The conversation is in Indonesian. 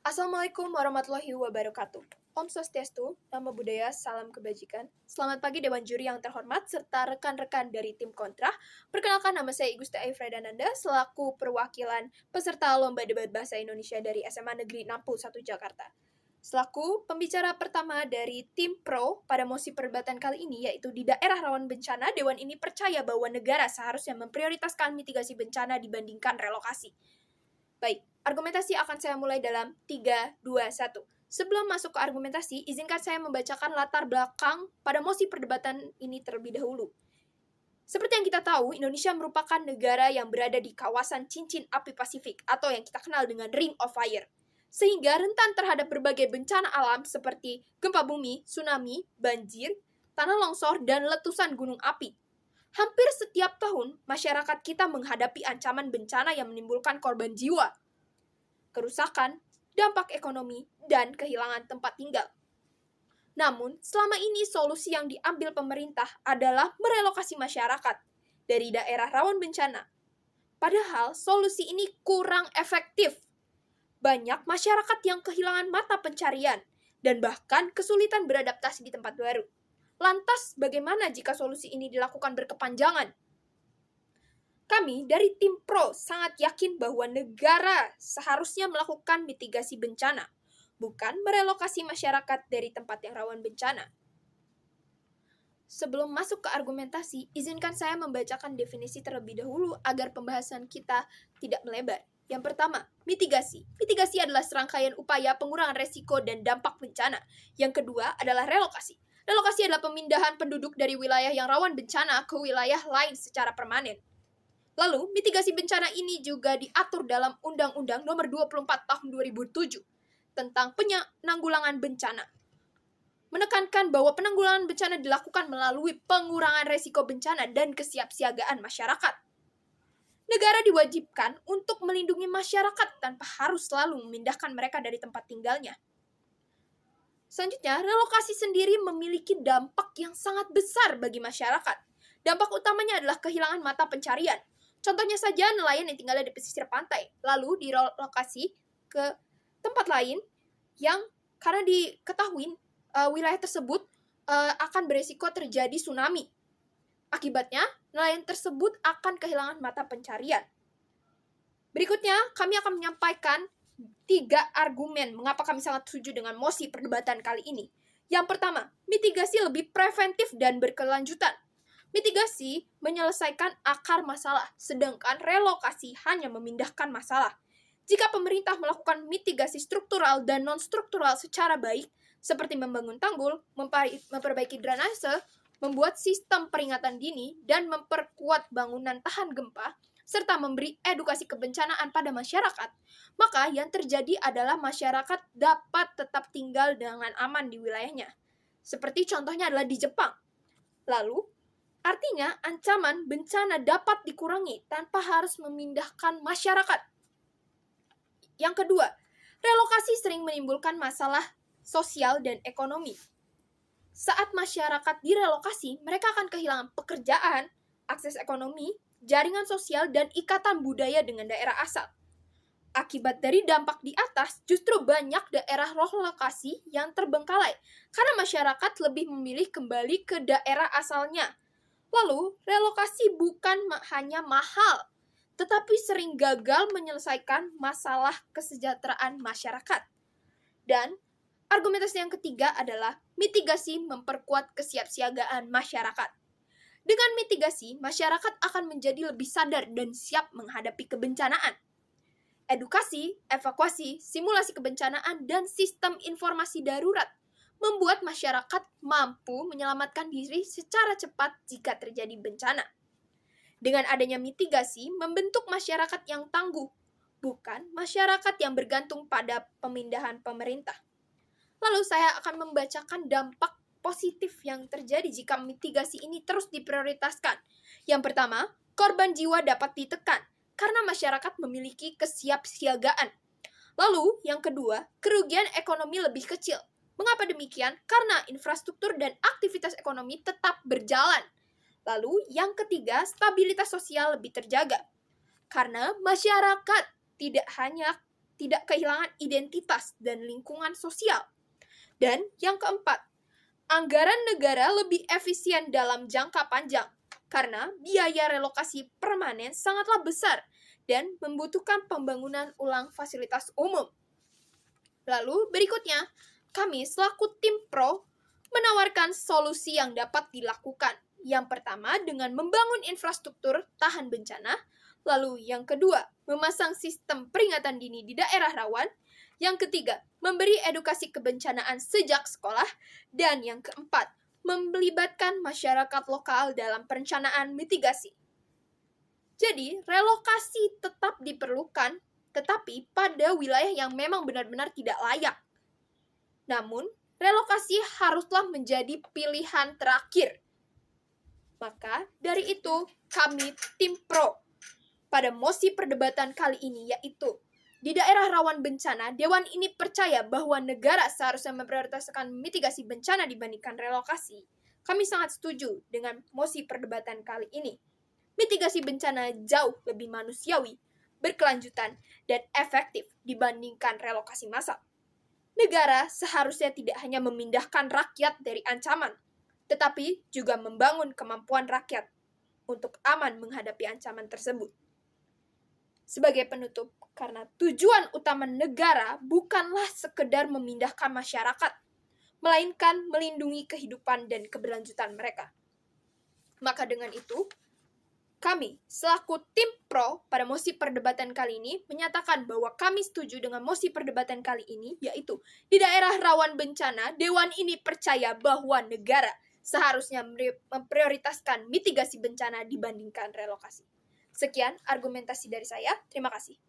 Assalamualaikum warahmatullahi wabarakatuh. Om Swastiastu, Namo Buddhaya, Salam Kebajikan. Selamat pagi Dewan Juri yang terhormat, serta rekan-rekan dari tim kontra. Perkenalkan, nama saya Igusti Fredananda, selaku perwakilan peserta Lomba Debat Bahasa Indonesia dari SMA Negeri 61 Jakarta. Selaku pembicara pertama dari tim pro pada mosi perdebatan kali ini, yaitu di daerah rawan bencana, Dewan ini percaya bahwa negara seharusnya memprioritaskan mitigasi bencana dibandingkan relokasi. Baik, argumentasi akan saya mulai dalam 3, 2, 1. Sebelum masuk ke argumentasi, izinkan saya membacakan latar belakang pada mosi perdebatan ini terlebih dahulu. Seperti yang kita tahu, Indonesia merupakan negara yang berada di kawasan cincin api Pasifik atau yang kita kenal dengan Ring of Fire. Sehingga rentan terhadap berbagai bencana alam seperti gempa bumi, tsunami, banjir, tanah longsor, dan letusan gunung api. Hampir setiap tahun, masyarakat kita menghadapi ancaman bencana yang menimbulkan korban jiwa, kerusakan, dampak ekonomi, dan kehilangan tempat tinggal. Namun, selama ini solusi yang diambil pemerintah adalah merelokasi masyarakat dari daerah rawan bencana. Padahal, solusi ini kurang efektif. Banyak masyarakat yang kehilangan mata pencarian dan bahkan kesulitan beradaptasi di tempat baru. Lantas, bagaimana jika solusi ini dilakukan berkepanjangan? Kami dari tim pro sangat yakin bahwa negara seharusnya melakukan mitigasi bencana, bukan merelokasi masyarakat dari tempat yang rawan bencana. Sebelum masuk ke argumentasi, izinkan saya membacakan definisi terlebih dahulu agar pembahasan kita tidak melebar. Yang pertama, mitigasi. Mitigasi adalah serangkaian upaya pengurangan resiko dan dampak bencana. Yang kedua adalah relokasi. Relokasi adalah pemindahan penduduk dari wilayah yang rawan bencana ke wilayah lain secara permanen. Lalu, mitigasi bencana ini juga diatur dalam Undang-Undang Nomor 24 Tahun 2007 tentang penanggulangan bencana. Menekankan bahwa penanggulangan bencana dilakukan melalui pengurangan resiko bencana dan kesiapsiagaan masyarakat. Negara diwajibkan untuk melindungi masyarakat tanpa harus selalu memindahkan mereka dari tempat tinggalnya. Selanjutnya, relokasi sendiri memiliki dampak yang sangat besar bagi masyarakat. Dampak utamanya adalah kehilangan mata pencarian. Contohnya saja nelayan yang tinggal di pesisir pantai, lalu direlokasi ke tempat lain yang karena diketahui wilayah tersebut akan beresiko terjadi tsunami. Akibatnya, nelayan tersebut akan kehilangan mata pencarian. Berikutnya, kami akan menyampaikan 3 argumen mengapa kami sangat setuju dengan mosi perdebatan kali ini. Yang pertama, mitigasi lebih preventif dan berkelanjutan. Mitigasi menyelesaikan akar masalah, sedangkan relokasi hanya memindahkan masalah. Jika pemerintah melakukan mitigasi struktural dan non-struktural secara baik, seperti membangun tanggul, memperbaiki drainase, membuat sistem peringatan dini, dan memperkuat bangunan tahan gempa, serta memberi edukasi kebencanaan pada masyarakat, maka yang terjadi adalah masyarakat dapat tetap tinggal dengan aman di wilayahnya. Seperti contohnya adalah di Jepang. Lalu, artinya, ancaman bencana dapat dikurangi tanpa harus memindahkan masyarakat. Yang kedua, relokasi sering menimbulkan masalah sosial dan ekonomi. Saat masyarakat direlokasi, mereka akan kehilangan pekerjaan, akses ekonomi, jaringan sosial, dan ikatan budaya dengan daerah asal. Akibat dari dampak di atas, justru banyak daerah relokasi yang terbengkalai karena masyarakat lebih memilih kembali ke daerah asalnya. Lalu, relokasi bukan hanya mahal, tetapi sering gagal menyelesaikan masalah kesejahteraan masyarakat. Dan argumentasi yang ketiga adalah mitigasi memperkuat kesiapsiagaan masyarakat. Dengan mitigasi, masyarakat akan menjadi lebih sadar dan siap menghadapi kebencanaan. Edukasi, evakuasi, simulasi kebencanaan, dan sistem informasi darurat membuat masyarakat mampu menyelamatkan diri secara cepat jika terjadi bencana. Dengan adanya mitigasi, membentuk masyarakat yang tangguh, bukan masyarakat yang bergantung pada pemindahan pemerintah. Lalu saya akan membacakan dampak positif yang terjadi jika mitigasi ini terus diprioritaskan. Yang pertama, korban jiwa dapat ditekan karena masyarakat memiliki kesiapsiagaan. Lalu, yang kedua, kerugian ekonomi lebih kecil. Mengapa demikian? Karena infrastruktur dan aktivitas ekonomi tetap berjalan. Lalu, yang ketiga, stabilitas sosial lebih terjaga. Karena masyarakat tidak hanya tidak kehilangan identitas dan lingkungan sosial. Dan yang keempat, anggaran negara lebih efisien dalam jangka panjang karena biaya relokasi permanen sangatlah besar dan membutuhkan pembangunan ulang fasilitas umum. Lalu berikutnya, kami selaku tim pro menawarkan solusi yang dapat dilakukan. Yang pertama dengan membangun infrastruktur tahan bencana, lalu yang kedua memasang sistem peringatan dini di daerah rawan, yang ketiga memberi edukasi kebencanaan sejak sekolah, dan yang keempat melibatkan masyarakat lokal dalam perencanaan mitigasi. Jadi, relokasi tetap diperlukan, tetapi pada wilayah yang memang benar-benar tidak layak. Namun, relokasi haruslah menjadi pilihan terakhir. Maka, dari itu, kami tim pro pada mosi perdebatan kali ini, yaitu di daerah rawan bencana, Dewan ini percaya bahwa negara seharusnya memprioritaskan mitigasi bencana dibandingkan relokasi. Kami sangat setuju dengan mosi perdebatan kali ini. Mitigasi bencana jauh lebih manusiawi, berkelanjutan, dan efektif dibandingkan relokasi massal. Negara seharusnya tidak hanya memindahkan rakyat dari ancaman, tetapi juga membangun kemampuan rakyat untuk aman menghadapi ancaman tersebut. Sebagai penutup, karena tujuan utama negara bukanlah sekedar memindahkan masyarakat, melainkan melindungi kehidupan dan keberlanjutan mereka. Maka dengan itu, kami, selaku tim pro pada mosi perdebatan kali ini, menyatakan bahwa kami setuju dengan mosi perdebatan kali ini, yaitu di daerah rawan bencana, Dewan ini percaya bahwa negara seharusnya memprioritaskan mitigasi bencana dibandingkan relokasi. Sekian argumentasi dari saya, terima kasih.